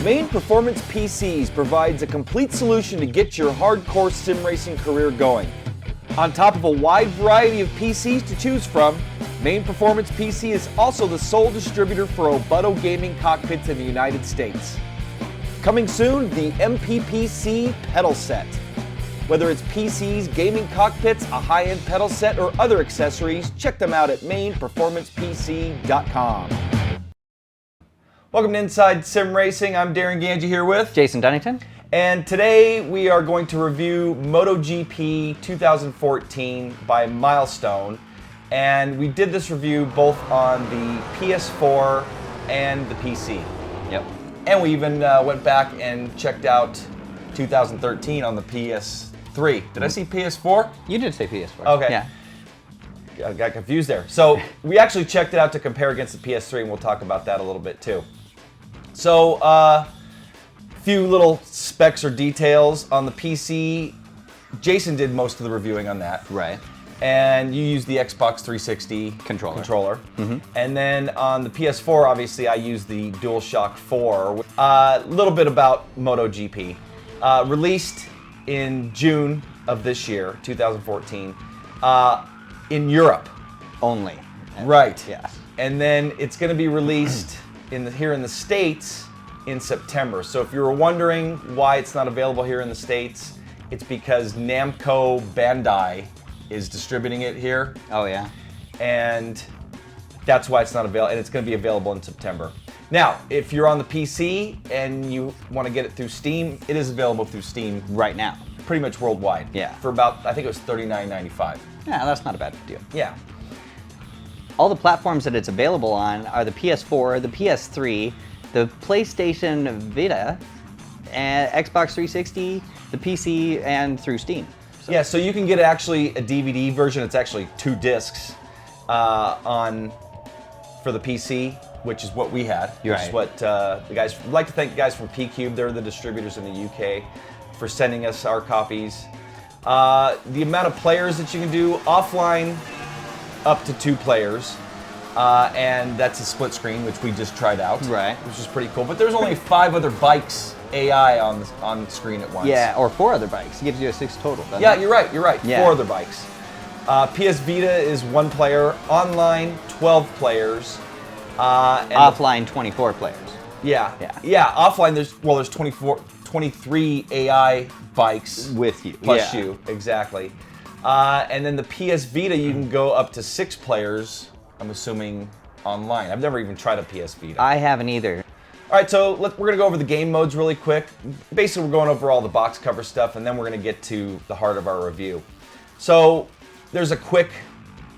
Main Performance PCs provides a complete solution to get your hardcore sim racing career going. On top of a wide variety of PCs to choose from, Main Performance PC is also the sole distributor for Obuto gaming cockpits in the United States. Coming soon, the MPPC pedal set. Whether it's PCs, gaming cockpits, a high-end pedal set, or other accessories, check them out at mainperformancepc.com. Welcome to Inside Sim Racing. I'm Darin Ganji here with Jason Dunnington. And today we are going to review Moto GP 2014 by Milestone. And we did this review both on the PS4 and the PC. Yep. And we even went back and checked out 2013 on the PS3. Did I see PS4? You did say PS4. Okay. Yeah. I got confused there. So we actually checked it out to compare against the PS3, and we'll talk about that a little bit too. So, few little specs or details on the PC. Jason did most of the reviewing on that. Right. And you use the Xbox 360 controller. Mm-hmm. And then on the PS4, obviously, I use the DualShock 4. A little bit about Moto GP. Released in June of this year, 2014, in Europe. Only. Right. Yeah. And then it's going to be released here in the States in September. So if you were wondering why it's not available here in the States, it's because Namco Bandai is distributing it here. Oh, yeah. And that's why it's not available, and it's going to be available in September. Now, if you're on the PC and you want to get it through Steam, it is available through Steam Right now. pretty much worldwide. Yeah. For about, I think it was $39.95. Yeah, that's not a bad deal. Yeah. All the platforms that it's available on are the PS4, the PS3, the PlayStation Vita, and Xbox 360, the PC, and through Steam. So. Yeah, so you can get actually a DVD version. It's actually 2 discs for the PC, which is what we had. You're which right. is what the guys. I'd like to thank the guys from P-Cube. They're the distributors in the UK for sending us our copies. The amount of players that you can do offline, up to 2 players. And that's a split screen, which we just tried out. Right. Which is pretty cool. But there's only 5 other bikes AI on the screen at once. Yeah, or 4 other bikes. It gives you a 6 total, doesn't Yeah, it? you're right. Yeah. 4 other bikes. PS Vita is 1 player. Online, 12 players. And Offline, 24 players. Yeah. Yeah. Offline, there's 23 AI bikes With you. plus Yeah. you, exactly. And then the PS Vita, you can go up to 6 players. I'm assuming online. I've never even tried a PS Vita. I haven't either. All right, so we're going to go over the game modes really quick. Basically, we're going over all the box cover stuff, and then we're going to get to the heart of our review. So there's a quick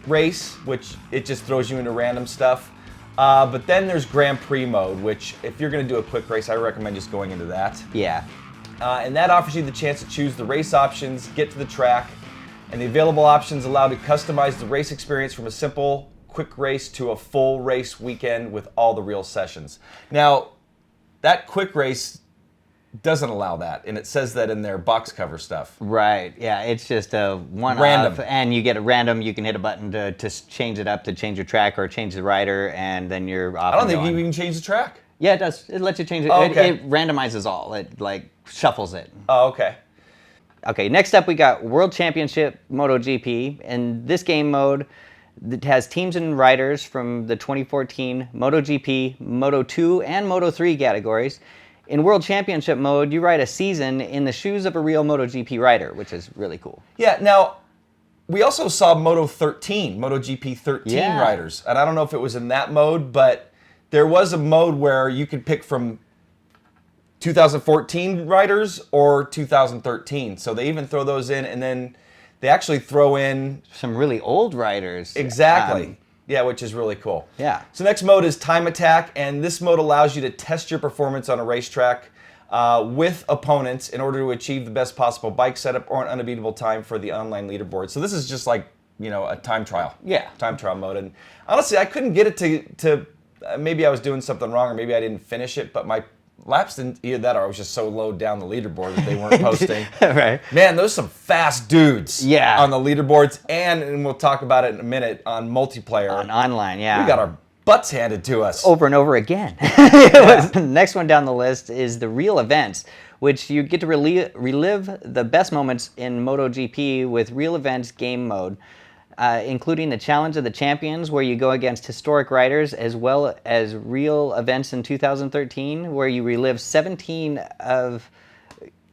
race, which it just throws you into random stuff. But then there's Grand Prix mode, which if you're going to do a quick race, I recommend just going into that. Yeah. And that offers you the chance to choose the race options, get to the track, and the available options allow to customize the race experience from a simple quick race to a full race weekend with all the real sessions. Now, that quick race doesn't allow that, and it says that in their box cover stuff. Right, yeah, it's just a one-off, Random. and you get a random, you can hit a button to change it up, to change your track or change the rider, and then you're off. I don't and think going. you can change the track. Yeah, it does. It lets you change it. Oh, okay. It randomizes all. It, like, shuffles it. Oh, okay. Okay, next up we got World Championship MotoGP. In this game mode, it has teams and riders from the 2014 MotoGP, Moto2, and Moto3 categories. In World Championship mode, you ride a season in the shoes of a real MotoGP rider, which is really cool. Yeah, now, we also saw MotoGP 13 Yeah. riders, and I don't know if it was in that mode, but there was a mode where you could pick from 2014 riders or 2013. So they even throw those in, and then they actually throw in Some really old riders. exactly. Yeah, which is really cool. Yeah. So next mode is Time Attack, and this mode allows you to test your performance on a racetrack with opponents in order to achieve the best possible bike setup or an unbeatable time for the online leaderboard. So this is just like, a time trial. Yeah. Time trial mode. And honestly, I couldn't get it to maybe I was doing something wrong or maybe I didn't finish it, but my laps didn't, either that or I was just so low down the leaderboard that they weren't posting. Right. Man, those are some fast dudes Yeah. on the leaderboards, and we'll talk about it in a minute, on multiplayer. On online, yeah. We got our butts handed to us. Over and over again. The next one down the list is the real events, which you get to relive the best moments in MotoGP with real events game mode, including the Challenge of the Champions, where you go against historic riders, as well as real events in 2013, where you relive 17 of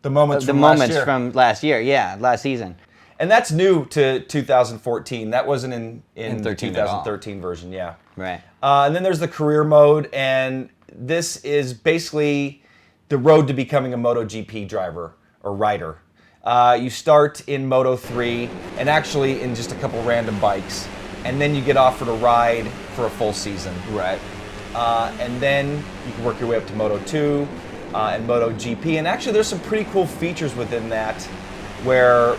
the moments from last year. Yeah, last season. And that's new to 2014. That wasn't in the 13 2013 version, yeah. Right. And then there's the career mode, and this is basically the road to becoming a MotoGP driver or rider. You start in Moto 3, and actually in just a couple random bikes, and then you get offered a ride for a full season. Right. And then you can work your way up to Moto 2 and Moto GP, and actually there's some pretty cool features within that where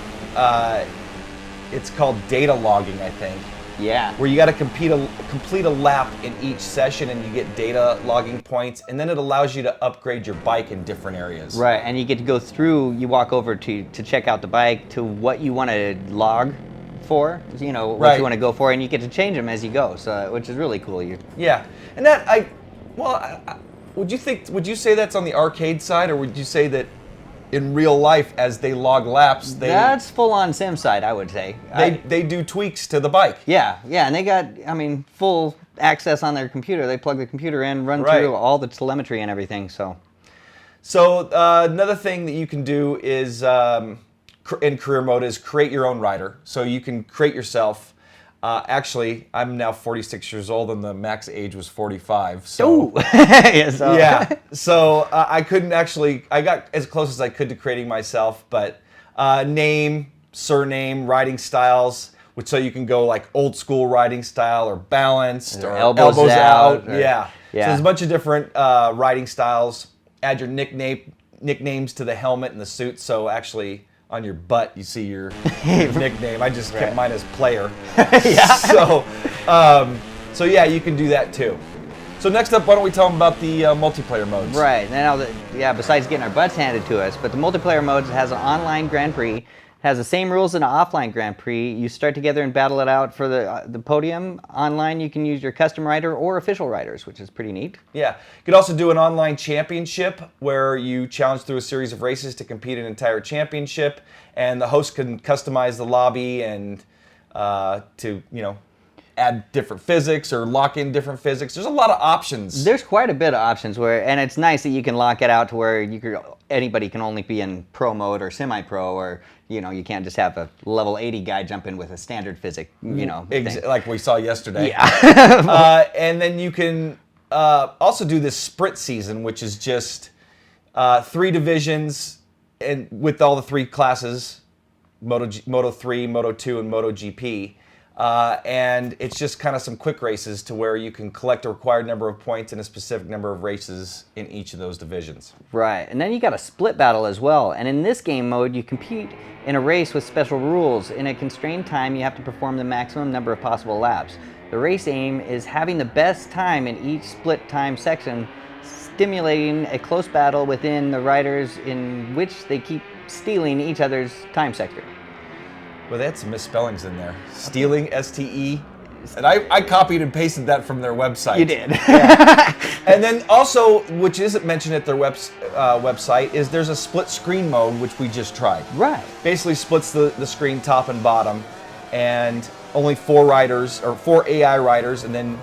it's called data logging, I think. Yeah. Where you got to complete a lap in each session, and you get data logging points, and then it allows you to upgrade your bike in different areas. Right, and you get to go through. You walk over to check out the bike to what you want to log for. You know what you want to go for, and you get to change them as you go. So, which is really cool. Yeah, and that would you say that's on the arcade side, or would you say that in real life, as they log laps, that's full on sim side, I would say. They do tweaks to the bike. Yeah, and they got, full access on their computer. They plug the computer in, run through all the telemetry and everything. So another thing that you can do is in career mode is create your own rider. So you can create yourself. Actually, I'm now 46 years old, and the max age was 45. So, So I couldn't actually. I got as close as I could to creating myself, but name, surname, riding styles, so you can go like old school riding style or balanced or elbows out. So there's a bunch of different riding styles. Add your nicknames to the helmet and the suit. So actually, on your butt, you see your nickname. I just kept mine as player. So yeah, you can do that too. So next up, why don't we tell them about the multiplayer modes? Right. Now, besides getting our butts handed to us, but the multiplayer modes has an online Grand Prix, has the same rules as an offline Grand Prix. You start together and battle it out for the podium. Online, you can use your custom rider or official riders, which is pretty neat. Yeah. You could also do an online championship where you challenge through a series of races to compete in an entire championship, and the host can customize the lobby and to add different physics or lock in different physics. There's a lot of options. There's quite a bit of options and it's nice that you can lock it out to where anybody can only be in pro mode or semi-pro, or you can't just have a level 80 guy jump in with a standard physic, like we saw yesterday. Yeah. And then you can also do this sprint season, which is just 3 divisions and with all the 3 classes, Moto 3, Moto 2, and Moto GP. And it's just kind of some quick races to where you can collect a required number of points in a specific number of races in each of those divisions. Right, and then you got a split battle as well. And in this game mode, you compete in a race with special rules. In a constrained time, you have to perform the maximum number of possible laps. The race aim is having the best time in each split time section, stimulating a close battle within the riders in which they keep stealing each other's time sector. Well, they had some misspellings in there. Stealing, S-T-E. And I copied and pasted that from their website. You did. Yeah. And then also, which isn't mentioned at their website, is there's a split screen mode, which we just tried. Right. Basically splits the screen top and bottom, and only 4 riders, or 4 AI riders, and then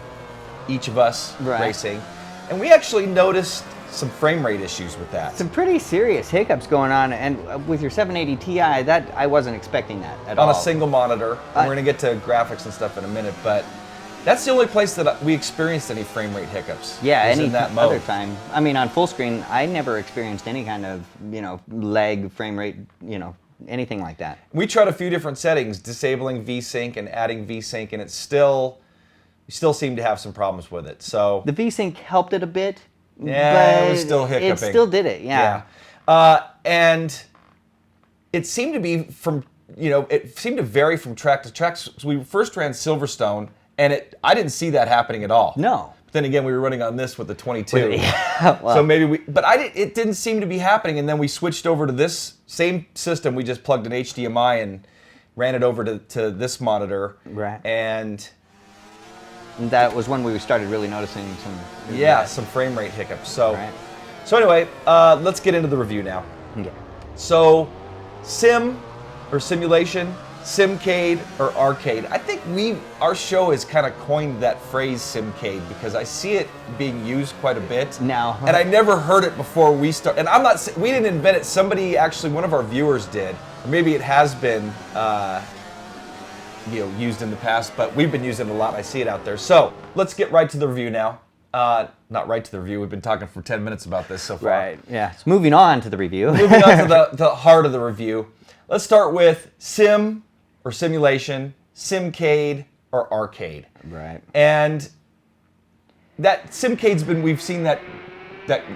each of us racing. And we actually noticed some frame rate issues with that. Some pretty serious hiccups going on, and with your 780 Ti, I wasn't expecting that at all. On a single monitor. And we're going to get to graphics and stuff in a minute, but that's the only place that we experienced any frame rate hiccups. Yeah, any other time. I mean, on full screen, I never experienced any kind of, lag, frame rate, anything like that. We tried a few different settings, disabling VSync and adding VSync, and we still seem to have some problems with it. So the VSync helped it a bit. Yeah, it was still hiccuping. It still did it, yeah. And it seemed to be it seemed to vary from track to track. So we first ran Silverstone, and I didn't see that happening at all. No. But then again, we were running on this with the 22. Yeah, well. So maybe it didn't seem to be happening, and then we switched over to this same system. We just plugged an HDMI and ran it over to this monitor. Right. And And that was when we started really noticing some. Some frame rate hiccups. So, Right. so anyway, let's get into the review now. Yeah. So, sim or simulation, simcade or arcade. I think our show has kind of coined that phrase simcade because I see it being used quite a bit. Now. And I never heard it before we started. And we didn't invent it. Somebody actually, one of our viewers did. Or maybe it has been used in the past, but we've been using it a lot. I see it out there. So let's get right to the review now. Not right to the review. We've been talking for 10 minutes about this so far. Right. Yeah. So moving on to the review. Moving on to the heart of the review. Let's start with sim or simulation, simcade or arcade. Right. And that simcade's we've seen that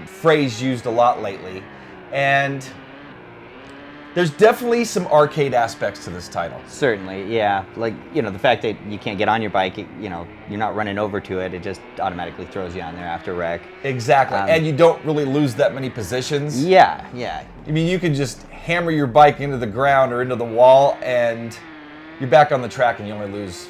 phrase used a lot lately. And there's definitely some arcade aspects to this title. Certainly, yeah. Like, the fact that you can't get on your bike, you're not running over to it, it just automatically throws you on there after wreck. Exactly. And you don't really lose that many positions. Yeah. I mean, you can just hammer your bike into the ground or into the wall and you're back on the track and you only lose,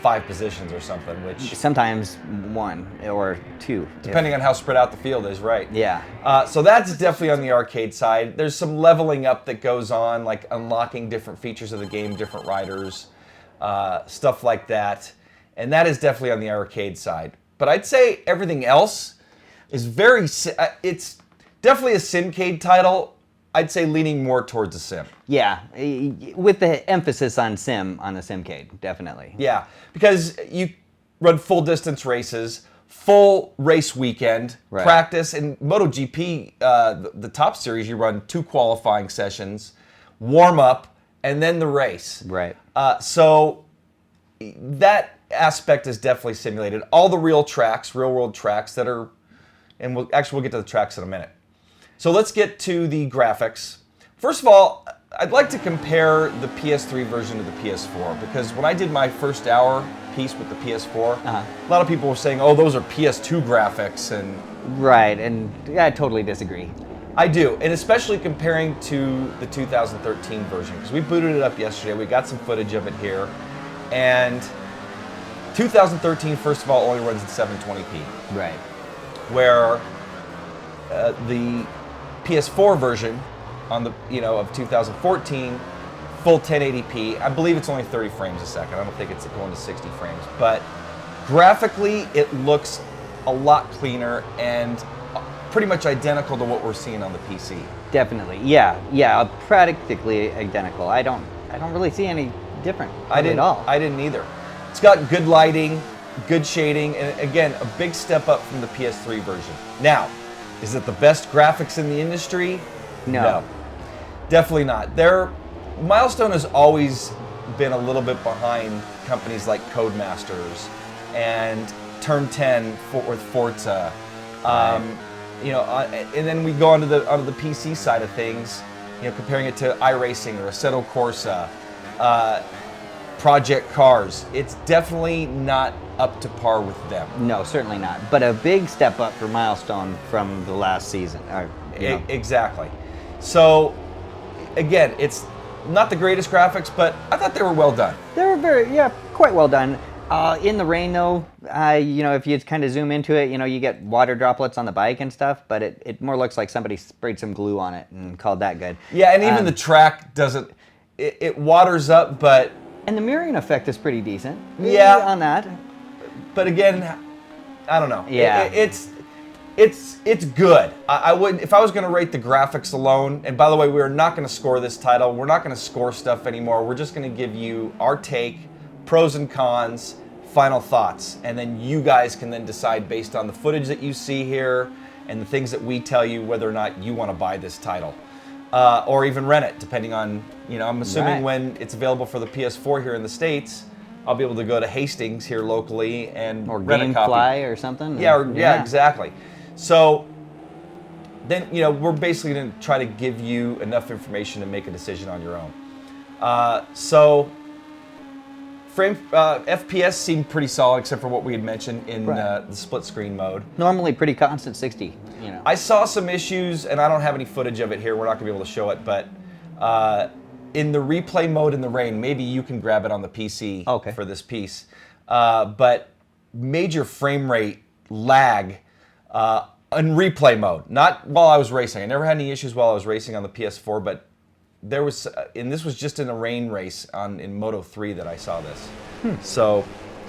5 positions or something, which... Sometimes 1 or 2. Depending on how spread out the field is, right. Yeah. So that's definitely on the arcade side. There's some leveling up that goes on, like unlocking different features of the game, different riders, stuff like that. And that is definitely on the arcade side. But I'd say everything else is it's definitely a simcade title. I'd say leaning more towards a sim. Yeah, with the emphasis on sim on the simcade, definitely. Yeah, because you run full distance races, full race weekend, Right. practice. In Moto GP, the top series, you run 2 qualifying sessions, warm up, and then the race. Right. So that aspect is definitely simulated. All the real world tracks that are, and we'll get to the tracks in a minute. So let's get to the graphics. First of all, I'd like to compare the PS3 version to the PS4 because when I did my first hour piece with the PS4, a lot of people were saying, "Oh, those are PS2 graphics," and Right, and I totally disagree. I do, and especially comparing to the 2013 version because we booted it up yesterday. We got some footage of it here, and 2013, first of all, only runs in 720p, Right. where the PS4 version on the of 2014, full 1080p. I believe it's only 30 frames a second. I don't think it's going to 60 frames, but graphically it looks a lot cleaner and pretty much identical to what we're seeing on the PC. Definitely, yeah, practically identical. I don't really see any different at all. I didn't either. It's got good lighting, good shading, and again, a big step up from the PS3 version. Now, is it the best graphics in the industry? No. Definitely not. Milestone has always been a little bit behind companies like Codemasters and Turn 10 with Forza. And then we go onto the PC side of things, comparing it to iRacing or Assetto Corsa, Project Cars. It's definitely not up to par with them. No, certainly not. But a big step up for Milestone from the last season. Exactly. So, again, it's not the greatest graphics, but I thought they were well done. They were quite well done. In the rain, though, if you kind of zoom into it, you get water droplets on the bike and stuff, but it more looks like somebody sprayed some glue on it and called that good. Yeah, and even the track doesn't, it waters up, but... And the mirroring effect is pretty decent. Yeah. On that. But again, I don't know. Yeah. It's good. I wouldn't, if I was going to rate the graphics alone, and by the way, we're not going to score this title. We're not going to score stuff anymore. We're just going to give you our take, pros and cons, final thoughts, and then you guys can then decide based on the footage that you see here and the things that we tell you whether or not you want to buy this title. Or even rent it, depending on, I'm assuming when it's available for the PS4 here in the States, I'll be able to go to Hastings here locally and rent a copy. Gamefly or something? Yeah, exactly. So then, we're basically going to try to give you enough information to make a decision on your own. FPS seemed pretty solid, except for what we had mentioned in the split screen mode. Normally pretty constant 60. I saw some issues, and I don't have any footage of it here. We're not going to be able to show it, but in the replay mode in the rain, maybe you can grab it on the PC for this piece. But major frame rate lag in replay mode. Not while I was racing. I never had any issues while I was racing on the PS4, but there was, and this was just in a rain race in Moto 3 that I saw this. So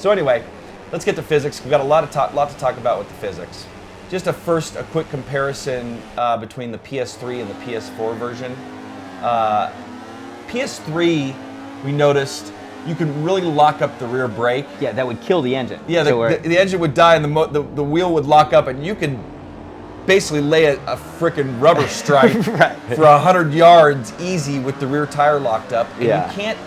anyway, let's get to physics. We've got a lot to talk about with the physics. Just a quick comparison between the PS3 and the PS4 version. PS3, we noticed you could really lock up the rear brake. Yeah, that would kill the engine. Yeah, the engine would die and the wheel would lock up, and you could basically lay a frickin' rubber stripe right. for 100 yards easy with the rear tire locked up. And yeah. You can't.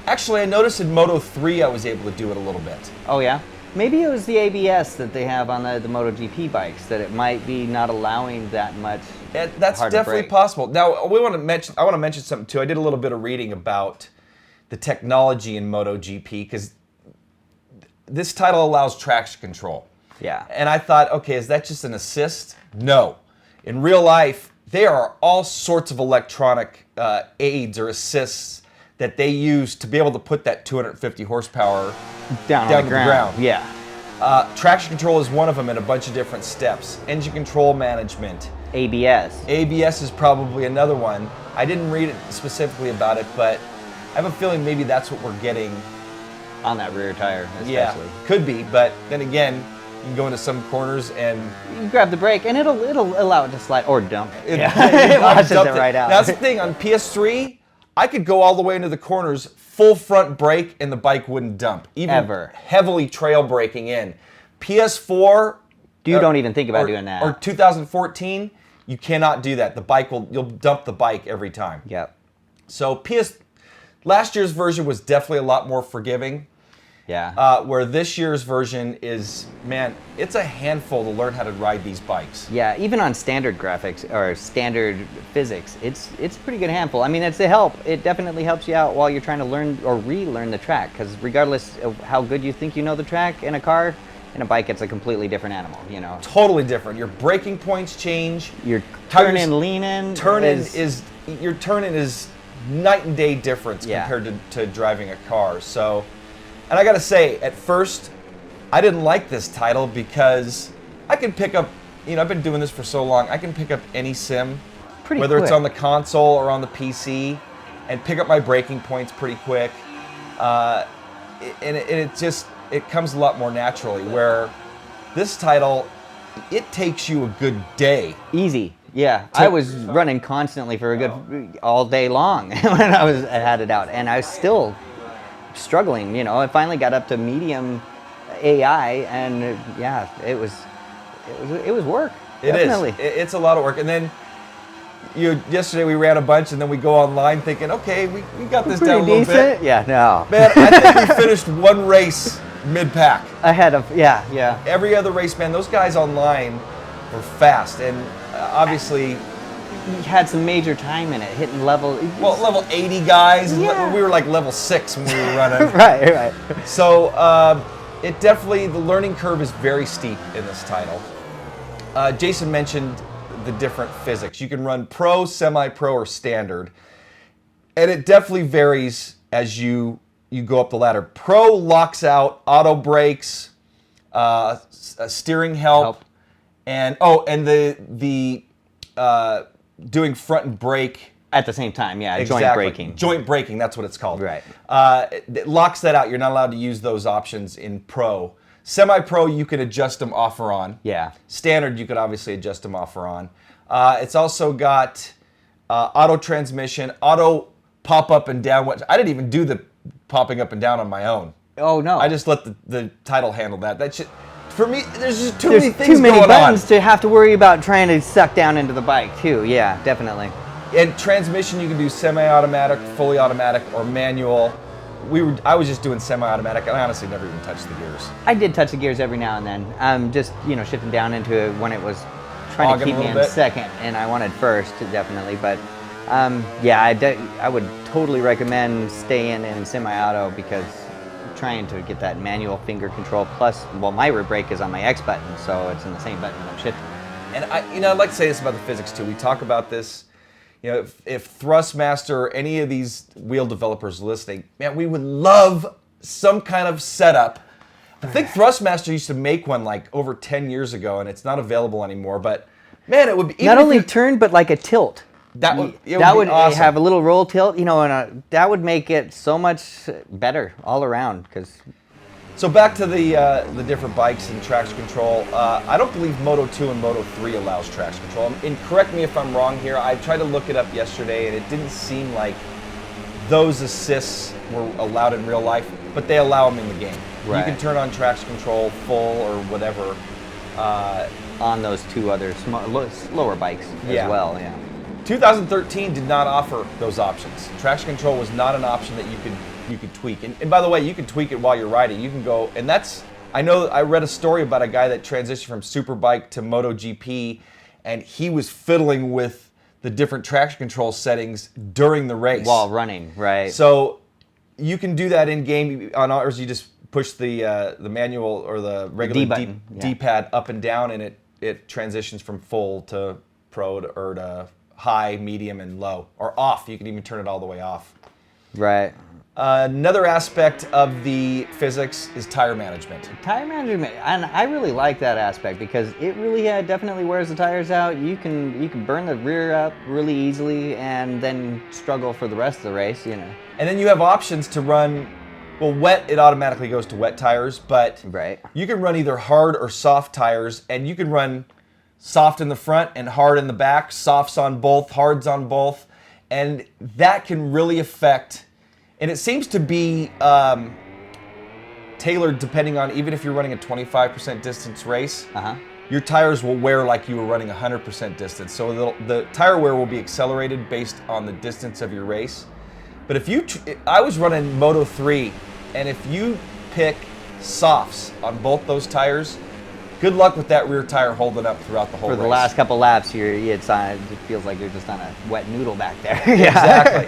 Actually, I noticed in Moto 3 I was able to do it a little bit. Oh yeah? Maybe it was the ABS that they have on the Moto GP bikes that it might be not allowing that much. That's definitely possible. Now, I want to mention something too. I did a little bit of reading about the technology in Moto GP because this title allows traction control. Yeah. And I thought, okay, is that just an assist? No. In real life, there are all sorts of electronic aids or assists that they use to be able to put that 250 horsepower down to the ground. Yeah. Traction control is one of them in a bunch of different steps. Engine control management. ABS. ABS is probably another one. I didn't read it specifically about it, but I have a feeling maybe that's what we're getting. On that rear tire, especially. Yeah, could be, but then again, you can go into some corners and you grab the brake and it'll allow it to slide or dump. It washes it right out. That's the thing, on PS3, I could go all the way into the corners, full front brake, and the bike wouldn't dump. Even ever. Heavily trail braking in. PS4... You don't even think about doing that. Or 2014, you cannot do that. You'll dump the bike every time. Yep. So last year's version was definitely a lot more forgiving. Yeah. Where this year's version is, man, it's a handful to learn how to ride these bikes. Yeah, even on standard graphics or standard physics, it's a pretty good handful. I mean, it's a help. It definitely helps you out while you're trying to learn or relearn the track, because regardless of how good you think you know the track in a car, in a bike, it's a completely different animal, you know. Totally different. Your braking points change. Your turn-in, lean-in. Your turn-in is night and day difference Yeah. compared to driving a car. So, and I gotta say, at first, I didn't like this title because I can pick up, I've been doing this for so long, I can pick up any sim, whether it's on the console or on the PC, and pick up my braking points pretty quick. And it comes a lot more naturally, where this title, it takes you a good day. Easy. Yeah, I was running constantly for a good all day long when I had it out, and I was still struggling. I finally got up to medium AI, and yeah, it was work. Definitely. It's a lot of work, and then yesterday we ran a bunch, and then we go online thinking, okay, we got this down a little bit. Yeah, no. Man, I think we finished one race mid-pack. Ahead of yeah. Every other race, man, those guys online were fast, and obviously he had some major time in it, hitting level 80 guys. Yeah. And we were like level 6 when we were running. right. So the learning curve is very steep in this title. Jason mentioned the different physics. You can run pro, semi-pro, or standard, and it definitely varies as you go up the ladder. Pro locks out auto brakes, steering help. And the doing front and brake at the same time, yeah, exactly. Joint braking. Joint braking, that's what it's called. Right. It locks that out. You're not allowed to use those options in pro. Semi-pro, you can adjust them off or on. Yeah. Standard, you could obviously adjust them off or on. It's also got auto transmission, auto pop up and down. I didn't even do the popping up and down on my own. Oh no! I just let the title handle that. That shit. For me, there's just too There's many things too many going buttons on. to have to worry about trying to suck down into the bike too. Yeah, definitely. And transmission, you can do semi-automatic, fully automatic, or manual. I was just doing semi-automatic, and I honestly never even touched the gears. I did touch the gears every now and then. Just shifting down into it when it was trying to keep me in second, and I wanted first definitely. But I would totally recommend staying in semi-auto because trying to get that manual finger control. Plus, my rear brake is on my X button, so it's in the same button I'm shifting. And I'd like to say this about the physics too. We talk about this. If Thrustmaster or any of these wheel developers listening, man, we would love some kind of setup I think Thrustmaster used to make one like over 10 years ago, and it's not available anymore. But man, it would be not only turn, but like a tilt. That would awesome. Have a little roll tilt, and that would make it so much better all around. So back to the different bikes and traction control. I don't believe Moto 2 and Moto 3 allows traction control. And correct me if I'm wrong here. I tried to look it up yesterday, and it didn't seem like those assists were allowed in real life, but they allow them in the game. Right. You can turn on traction control full or whatever on those two other slower bikes as well. Yeah. 2013 did not offer those options. Traction control was not an option that you could tweak. And by the way, you can tweak it while you're riding. You can go, and I know I read a story about a guy that transitioned from Superbike to Moto GP, and he was fiddling with the different traction control settings during the race. While running, right. So you can do that in game. On ours, you just push the manual or the regular D-pad up and down, and it transitions from full to pro or to high, medium, and low, or off. You can even turn it all the way off. Right. Another aspect of the physics is tire management. Tire management, and I really like that aspect because it really definitely wears the tires out. You can burn the rear up really easily and then struggle for the rest of the race, And then you have options to run. Well, wet, it automatically goes to wet tires, but you can run either hard or soft tires, and you can run soft in the front and hard in the back, softs on both, hards on both, and that can really affect, and it seems to be tailored depending on, even if you're running a 25% distance race, your tires will wear like you were running 100% distance. So the tire wear will be accelerated based on the distance of your race. But I was running Moto 3, and if you pick softs on both those tires, good luck with that rear tire holding up throughout the whole race. For the last couple laps, it feels like you're just on a wet noodle back there. Exactly.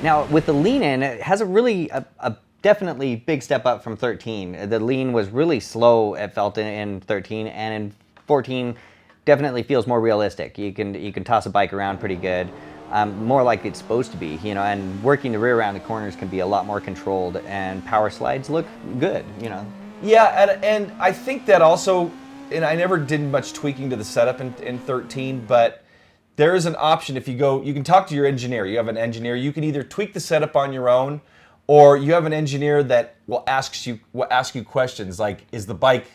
Now, with the lean-in, it has a definitely big step up from 13. The lean was really slow, it felt, in 13, and in 14, definitely feels more realistic. You can toss a bike around pretty good. More like it's supposed to be, and working the rear around the corners can be a lot more controlled, and power slides look good, Yeah, and I think that also, and I never did much tweaking to the setup in 13, but there is an option if you can talk to your engineer. You have an engineer, you can either tweak the setup on your own, or you have an engineer that will ask you questions like, is the bike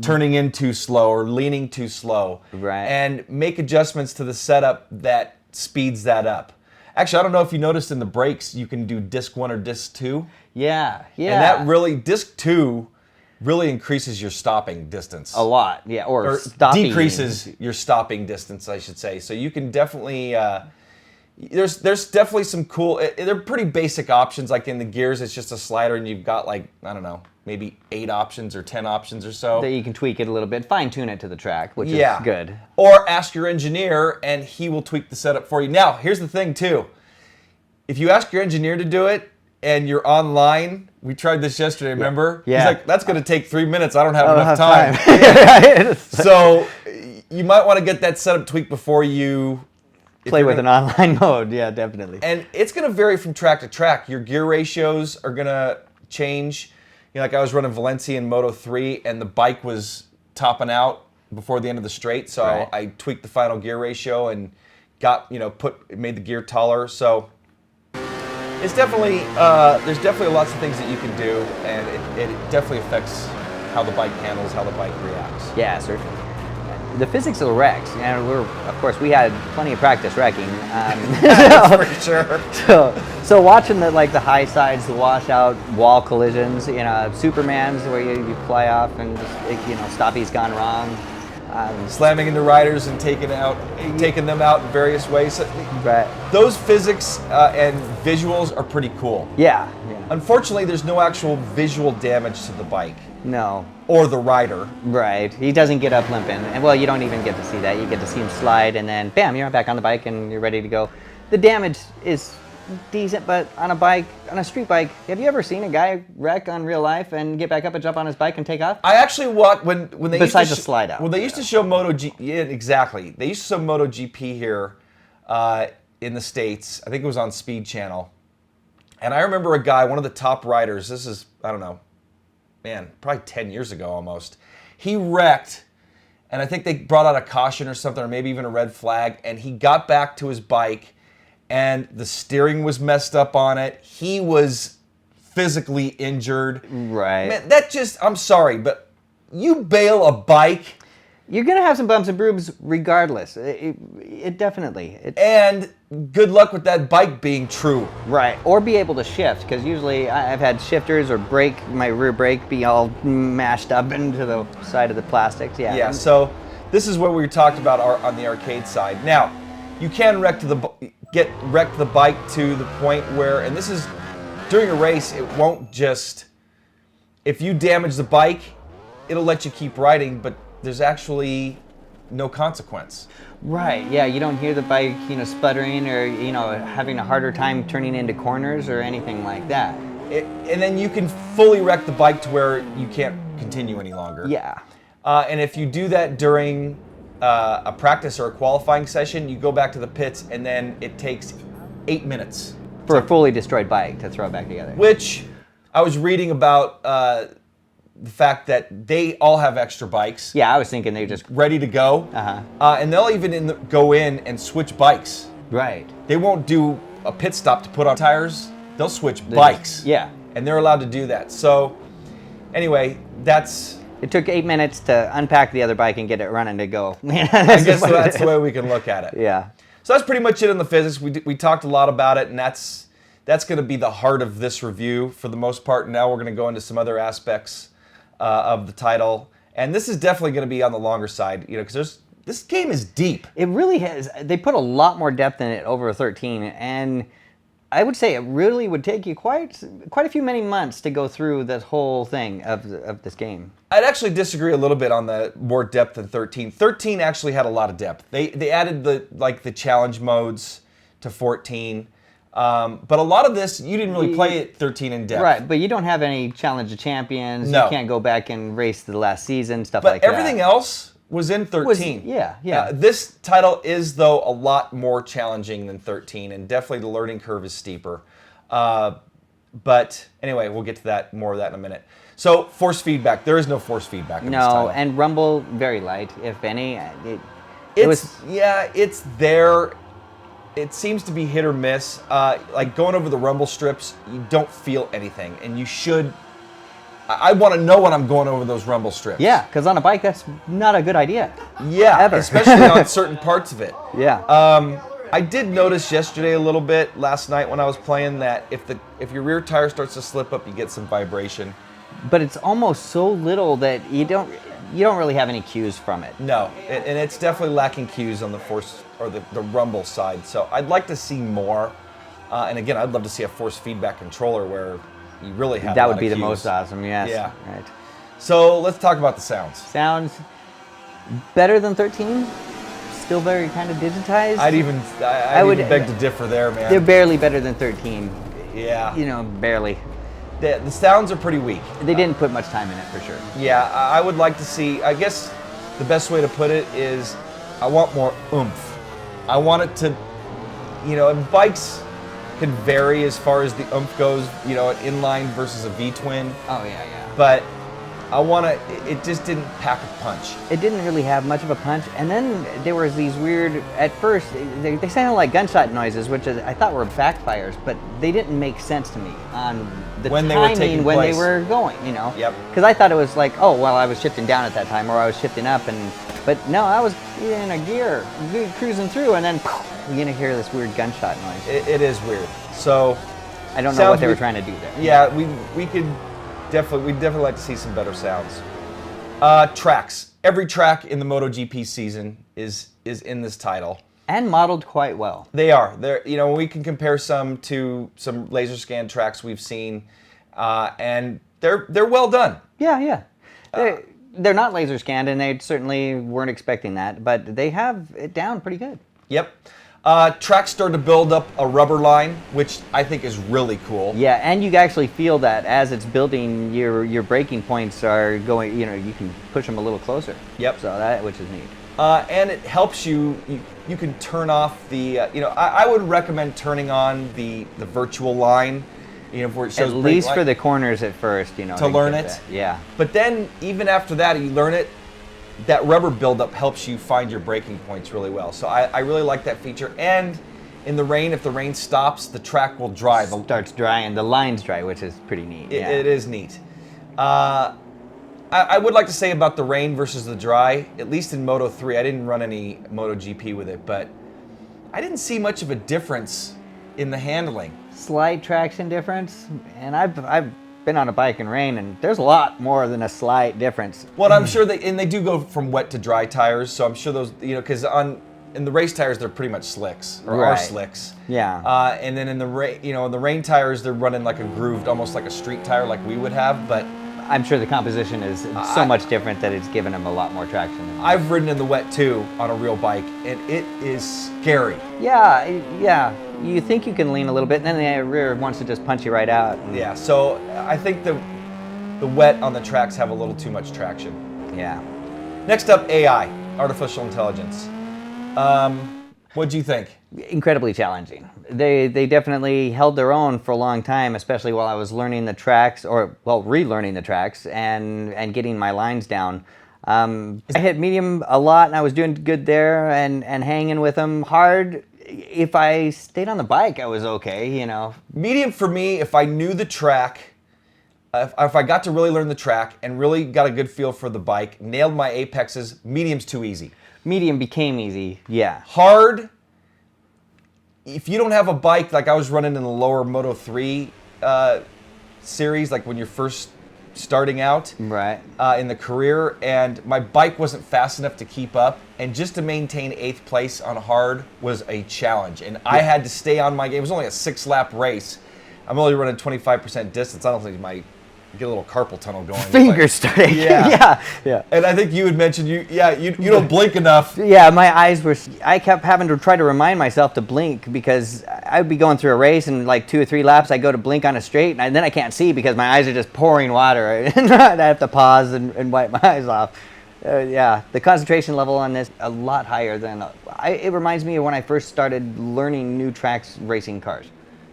turning in too slow or leaning too slow? Right. And make adjustments to the setup that speeds that up. Actually, I don't know if you noticed in the brakes, you can do disc 1 or disc 2. Yeah. And that really, disc 2 really increases your stopping distance. A lot, yeah. Or decreases your stopping distance, I should say. So you can definitely, there's definitely some cool, they're pretty basic options. Like in the gears, it's just a slider and you've got like, I don't know, maybe 8 options or 10 options or so. That you can tweak it a little bit, fine tune it to the track, which is good. Or ask your engineer and he will tweak the setup for you. Now, here's the thing too. If you ask your engineer to do it and you're online, we tried this yesterday, remember? Yeah. He's like, that's going to take 3 minutes. I don't have enough time. So you might want to get that setup tweaked before you play with an online mode. Yeah, definitely. And it's going to vary from track to track. Your gear ratios are going to change. Like I was running Valencia in Moto 3, and the bike was topping out before the end of the straight, so I tweaked the final gear ratio and made the gear taller. So it's definitely there's definitely lots of things that you can do, and it definitely affects how the bike handles, how the bike reacts. Yeah, certainly. The physics of the wrecks, and we had plenty of practice wrecking. That's for sure. So watching the high sides, the washout wall collisions, Superman's where you fly off and just, Stoppy's gone wrong. Slamming into riders and taking them out in various ways. Those physics and visuals are pretty cool. Yeah. Unfortunately, there's no actual visual damage to the bike. No. Or the rider. Right. He doesn't get up limping. And you don't even get to see that. You get to see him slide and then bam, you're back on the bike and you're ready to go. The damage is decent, but on a street bike, have you ever seen a guy wreck on real life and get back up and jump on his bike and take off? I actually watched when they besides the slide out. When they used to show Moto GP, exactly. They used to show Moto GP here in the States. I think it was on Speed Channel. And I remember a guy, one of the top riders, this is, I don't know, man, probably 10 years ago almost. He wrecked, and I think they brought out a caution or something, or maybe even a red flag, and he got back to his bike, and the steering was messed up on it. He was physically injured. Right. Man, that just, I'm sorry, but you bail a bike. You're going to have some bumps and bruises regardless. It definitely. And good luck with that bike being true. Right. Or be able to shift, because usually I've had shifters or my rear brake be all mashed up into the side of the plastics. Yeah. Yeah, so this is what we talked about on the arcade side. Now, you can wreck the bike to the point where, and this is during a race, it won't just, if you damage the bike, it'll let you keep riding, but there's actually no consequence. Right, yeah, you don't hear the bike, sputtering or, having a harder time turning into corners or anything like that. And then you can fully wreck the bike to where you can't continue any longer. Yeah. And if you do that during a practice or a qualifying session, you go back to the pits, and then it takes 8 minutes. For a fully destroyed bike to throw it back together. Which I was reading about the fact that they all have extra bikes. Yeah, I was thinking they just ready to go. And they'll even go in and switch bikes. Right. They won't do a pit stop to put on tires. They'll switch bikes. Yeah. And they're allowed to do that. So anyway, that's... It took 8 minutes to unpack the other bike and get it running to go. I guess that's the way we can look at it. Yeah. So that's pretty much it on the physics. We talked a lot about it, and that's going to be the heart of this review for the most part. Now we're going to go into some other aspects of the title, and this is definitely going to be on the longer side, because this game is deep. It really has. They put a lot more depth in it over 13, and I would say it really would take you quite a many months to go through this whole thing of this game. I'd actually disagree a little bit on the more depth than 13. 13 actually had a lot of depth. They added the challenge modes to 14. But a lot of this, you didn't really play it 13 in depth. Right, but you don't have any Challenge of Champions. No. You can't go back and race the last season, stuff like that. But everything else was in 13. Yeah. This title is, though, a lot more challenging than 13, and definitely the learning curve is steeper. But anyway, we'll get to more of that in a minute. So, force feedback. There is no force feedback in this title. No, and rumble, very light, if any. It's there. It seems to be hit or miss. Like going over the rumble strips, you don't feel anything, and you should. I want to know when I'm going over those rumble strips. Yeah, because on a bike, that's not a good idea. Yeah, ever. Especially on certain parts of it. Yeah. I did notice yesterday a little bit, last night when I was playing, that if your rear tire starts to slip up, you get some vibration. But it's almost so little that you don't really have any cues from it. No, and it's definitely lacking cues on the force or the rumble side. So I'd like to see more. And again, I'd love to see a force feedback controller where you really have. That would be the most awesome. Yes. Yeah. Right. So let's talk about the sounds. Sounds better than 13. Still very kind of digitized. I would beg to differ there, man. They're barely better than 13. Yeah. Barely. The sounds are pretty weak. They didn't put much time in it, for sure. Yeah, I would like to see, I guess the best way to put it is I want more oomph. I want it to, and bikes can vary as far as the oomph goes, an inline versus a V-twin. Oh, yeah. But it just didn't pack a punch. It didn't really have much of a punch. And then there was these weird, at first, they sounded like gunshot noises, which I thought were backfires, but they didn't make sense to me on the timing when they were going, Yep. Because I thought it was like, oh, well, I was shifting down at that time, or I was shifting up, but no, I was in a gear, cruising through, and then you're going to hear this weird gunshot noise. It is weird. So I don't know what they were trying to do there. Yeah, we'd definitely like to see some better sounds. Tracks. Every track in the Moto GP season is in this title. And modeled quite well. They are. We can compare some to some laser scan tracks we've seen, and they're well done. Yeah. They're not laser scanned, and they certainly weren't expecting that, but they have it down pretty good. Yep. Tracks start to build up a rubber line, which I think is really cool. Yeah, and you actually feel that as it's building, your braking points are going, you can push them a little closer. Yep. So which is neat. And it helps you can turn off the, I would recommend turning on the virtual line where it shows At brake least light, for the corners at first, to learn get it. that. Yeah. But then even after that, you learn it. That rubber buildup helps you find your braking points really well. So I really like that feature. And in the rain, if the rain stops, the track will dry. Starts drying, the lines dry, which is pretty neat. It is neat. I would like to say about the rain versus the dry, at least in Moto 3, I didn't run any Moto GP with it, but I didn't see much of a difference in the handling. Slight traction difference, and I've been on a bike in rain, and there's a lot more than a slight difference. Well, I'm sure they do go from wet to dry tires, so I'm sure those, because in the race tires they're pretty much slicks or are Right. slicks. Yeah. And then in the in the rain tires they're running like a grooved, almost like a street tire, like we would have. But I'm sure the composition is so much different that it's given them a lot more traction. I've ridden in the wet too on a real bike, and it is scary. Yeah. You think you can lean a little bit, and then the rear wants to just punch you right out. Yeah. So I think the wet on the tracks have a little too much traction. Yeah. Next up, AI, artificial intelligence. What'd you think? Incredibly challenging. They definitely held their own for a long time, especially while I was learning the tracks, or relearning the tracks and getting my lines down. I hit medium a lot, and I was doing good there and hanging with them. Hard, if I stayed on the bike, I was okay, Medium for me, if I knew the track, if I got to really learn the track and really got a good feel for the bike, nailed my apexes, medium's too easy. Medium became easy, yeah. Hard, if you don't have a bike, like I was running in the lower Moto 3 series, like when you're first starting out Right. In the career, and my bike wasn't fast enough to keep up, and just to maintain 8th place on hard was a challenge, and I had to stay on my game. It was only a 6-lap race. I'm only running 25% distance. I don't think my get a little carpal tunnel going. Fingers starting. Yeah. yeah. And I think you had mentioned you don't blink enough. Yeah, my eyes were. I kept having to try to remind myself to blink because I'd be going through a race and like 2 or 3 laps, I go to blink on a straight, and then I can't see because my eyes are just pouring water, and I have to pause and wipe my eyes off. Yeah, the concentration level on this a lot higher than. It reminds me of when I first started learning new tracks racing cars.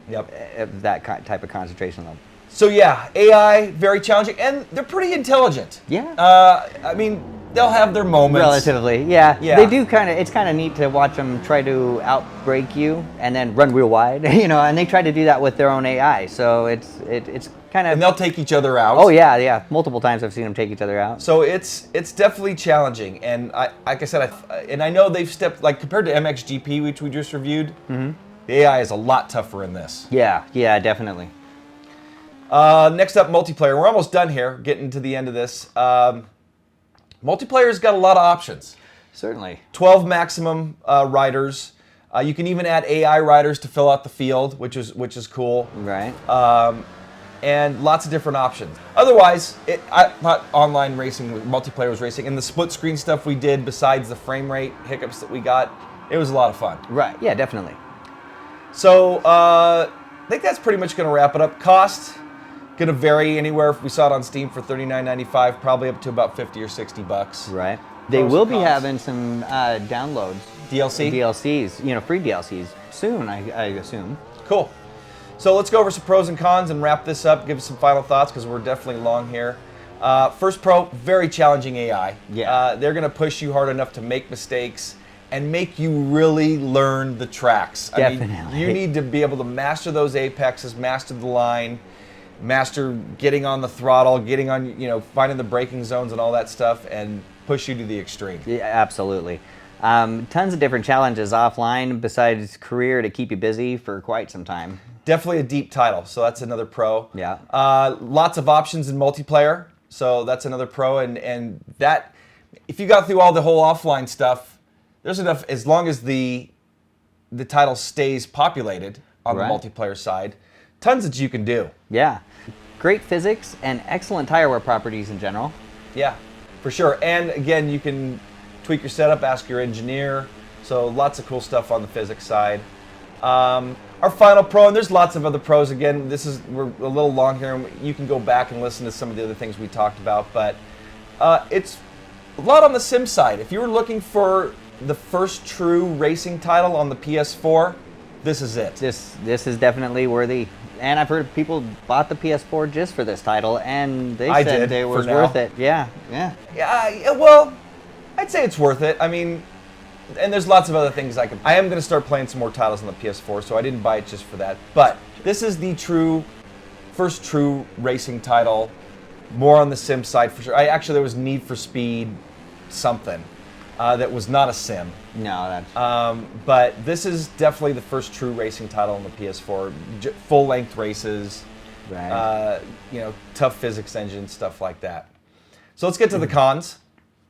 Yep. That type of concentration level. So yeah, AI, very challenging, and they're pretty intelligent. Yeah. I mean, they'll have their moments. Relatively, yeah. Yeah. They do it's kind of neat to watch them try to outbrake you and then run real wide, and they try to do that with their own AI. So it's kind of. And they'll take each other out. Oh yeah. Multiple times I've seen them take each other out. So it's definitely challenging, and like I said, I know they've stepped, like compared to MXGP, which we just reviewed. Mm-hmm. The AI is a lot tougher in this. Yeah, definitely. Next up, multiplayer. We're almost done here, getting to the end of this. Multiplayer's got a lot of options. Certainly. 12 maximum riders. You can even add AI riders to fill out the field, which is cool. Right. And lots of different options. Otherwise, I thought online racing, multiplayer was racing, and the split screen stuff we did, besides the frame rate hiccups that we got, it was a lot of fun. Right. Yeah, definitely. So I think that's pretty much going to wrap it up. Cost going to vary anywhere. If we saw it on Steam for $39.95, probably up to about $50 or $60. Right. They Pros will and be cons. having some downloads. DLCs, free DLCs soon, I assume. Cool. So let's go over some pros and cons and wrap this up. Give us some final thoughts because we're definitely long here. First pro, very challenging AI. Yeah. They're going to push you hard enough to make mistakes and make you really learn the tracks. Definitely. I mean, you need to be able to master those apexes, master the line, master getting on the throttle, getting on, finding the braking zones and all that stuff, and push you to the extreme. Yeah, absolutely. Tons of different challenges offline besides career to keep you busy for quite some time. Definitely a deep title, so that's another pro. Yeah. Lots of options in multiplayer, so that's another pro. And that, if you got through all the whole offline stuff, there's enough, as long as the title stays populated on Right. the multiplayer side, tons that you can do. Yeah. Great physics and excellent tire wear properties in general. Yeah, for sure. And again, you can tweak your setup, ask your engineer. So lots of cool stuff on the physics side. Our final pro, and there's lots of other pros. Again, we're a little long here, and you can go back and listen to some of the other things we talked about. But it's a lot on the sim side. If you were looking for the first true racing title on the PS4, this is it. This is definitely worthy. And I've heard people bought the PS4 just for this title, and they I said did, it was for now. worth it. Yeah. Yeah, well, I'd say it's worth it. I mean, and there's lots of other things I am going to start playing some more titles on the PS4, so I didn't buy it just for that. But this is the first true racing title, more on the sim side for sure. There was Need for Speed something that was not a sim. No, that's... But this is definitely the first true racing title on the PS4. Full-length races, Right. Tough physics engine, stuff like that. So let's get to the cons.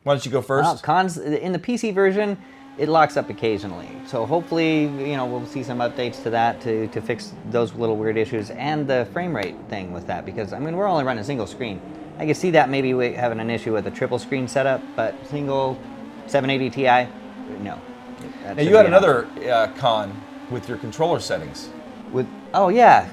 Why don't you go first? Well, cons, in the PC version, it locks up occasionally. So hopefully, we'll see some updates to that to fix those little weird issues and the frame rate thing with that, because, we're only running single screen. I can see that maybe we having an issue with a triple screen setup, but single 780 Ti, no. Now you had another con with your controller settings. Oh yeah.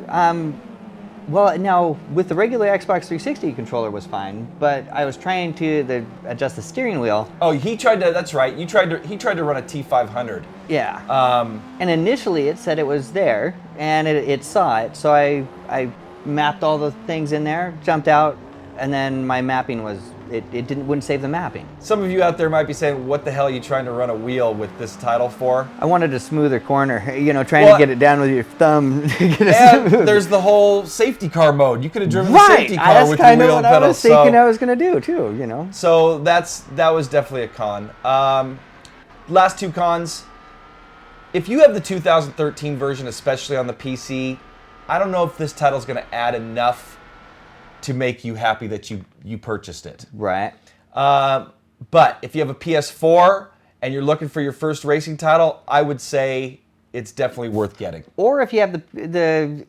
Well, now with the regular Xbox 360 controller was fine, but I was trying to adjust the steering wheel. Oh, he tried to. That's right. He tried to run a T500. Yeah. And initially it said it was there, and it saw it, so I mapped all the things in there, jumped out, and then my mapping was wouldn't save the mapping. Some of you out there might be saying, "What the hell are you trying to run a wheel with this title for?" I wanted a smoother corner, trying to get it down with your thumb. And there's the whole safety car mode. You could have driven the safety car that's with your kind of wheel what and pedals. I was thinking I was going to do too. So that was definitely a con. Last two cons. If you have the 2013 version, especially on the PC, I don't know if this title's going to add enough to make you happy that you purchased it. Right. But if you have a PS4 and you're looking for your first racing title, I would say it's definitely worth getting. Or if you have the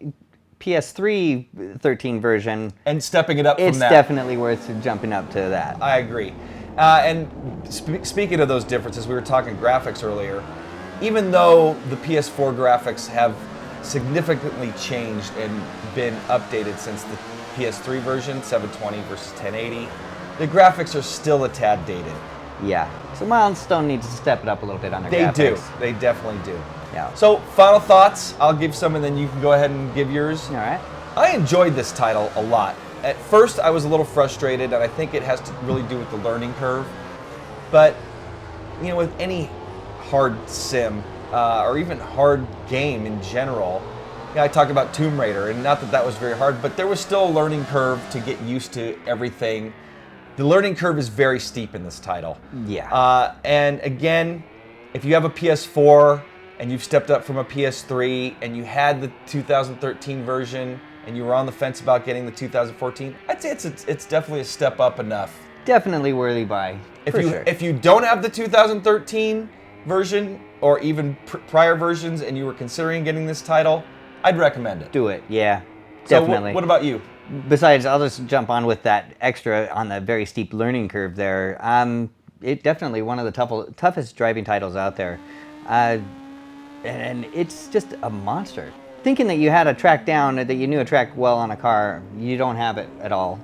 PS3 13 version, and stepping it up from that, it's definitely worth jumping up to that. I agree. And speaking of those differences, we were talking graphics earlier. Even though the PS4 graphics have significantly changed and been updated since the PS3 version, 720 versus 1080, the graphics are still a tad dated. Yeah. So Milestone needs to step it up a little bit on their graphics. They do. They definitely do. Yeah. So, final thoughts. I'll give some and then you can go ahead and give yours. All right. I enjoyed this title a lot. At first, I was a little frustrated, and I think it has to really do with the learning curve. But, with any hard sim, or even hard game in general, I talk about Tomb Raider, and not that was very hard, but there was still a learning curve to get used to everything. The learning curve is very steep in this title. Yeah. And again, if you have a PS4 and you've stepped up from a PS3 and you had the 2013 version and you were on the fence about getting the 2014, I'd say it's definitely a step up enough. Definitely worthy buy. If you don't have the 2013 version or even prior versions and you were considering getting this title, I'd recommend it. Do it, yeah. So Definitely. what about you? Besides, I'll just jump on with that extra on the very steep learning curve there. It definitely one of the toughest driving titles out there. And it's just a monster. Thinking that you had a track down, that you knew a track well on a car, you don't have it at all.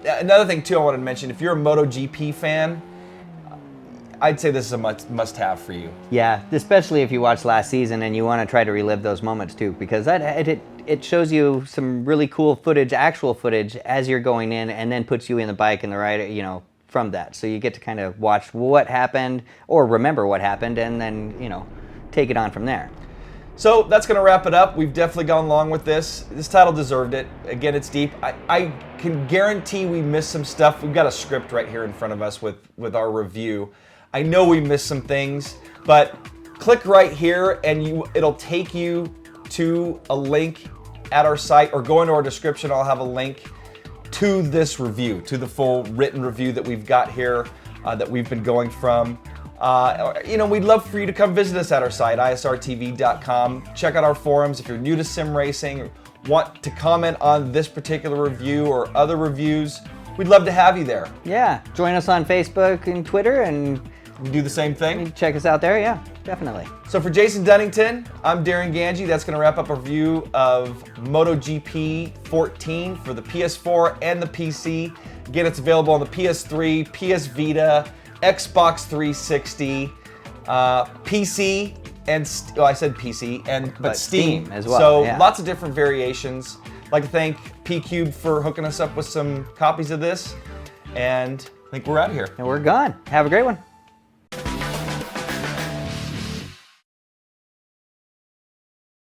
Another thing, too, I wanted to mention, if you're a Moto GP fan, I'd say this is a must-have for you. Yeah, especially if you watched last season and you want to try to relive those moments too, because it shows you some really cool footage, actual footage, as you're going in, and then puts you in the bike and the ride, from that. So you get to kind of watch what happened, or remember what happened, and then, take it on from there. So that's going to wrap it up. We've definitely gone long with this. This title deserved it. Again, it's deep. I can guarantee we missed some stuff. We've got a script right here in front of us with our review. I know we missed some things, but click right here and it'll take you to a link at our site, or go into our description. I'll have a link to this review, to the full written review that we've got here, that we've been going from. We'd love for you to come visit us at our site, isrtv.com. Check out our forums. If you're new to sim racing, want to comment on this particular review or other reviews, we'd love to have you there. Yeah, join us on Facebook and Twitter, and you do the same thing. Check us out there, yeah, definitely. So for Jason Dunnington, I'm Darin Ganji. That's going to wrap up our review of MotoGP 14 for the PS4 and the PC. Again, it's available on the PS3, PS Vita, Xbox 360, PC, and I said PC, but Steam as well. So yeah. Lots of different variations. I'd like to thank P-Cube for hooking us up with some copies of this, and I think we're out of here. And we're gone. Have a great one.